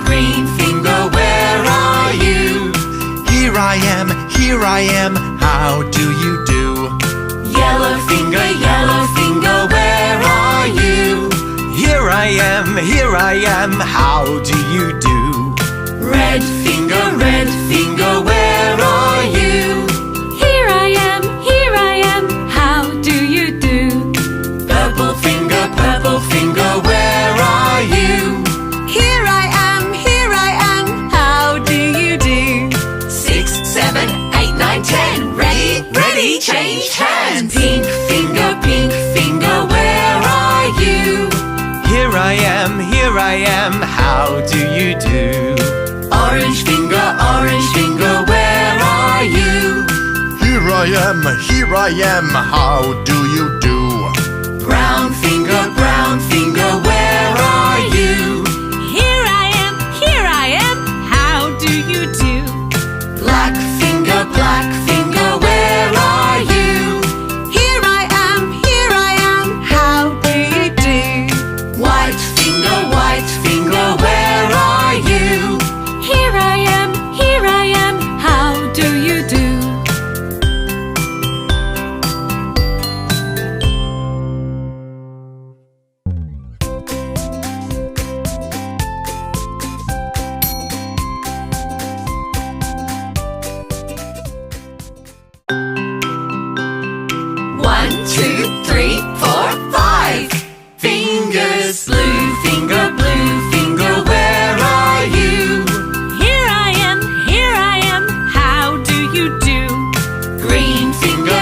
green finger, where are you? Here I am, how do you do? Yellow finger, where are you? Here I am, how do you do? Red finger, where are you? Here I am, how do you do? Purple finger, where are you? Here I am, how do you do? 6, 7, 8, 9, 10. Ready, change hands. Pink finger, where are you? Here I am, how do you do? Orange finger, where are you? Here I am, how do you do? Brown finger, where are you? Here I am, how do you do? Black finger, where are you? Here I am, how do you do? White finger, where are you? Here I am, how do you do? One, 2, 3, 4, 5 fingers. Blue finger, where are you? Here I am, how do you do? Green finger,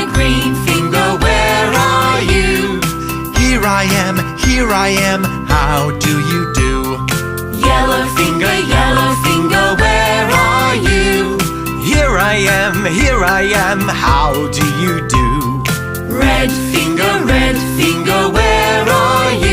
where are you? Here I am, how do you do? Yellow finger, where are you? Here I am, how do you do? Red finger, where are you?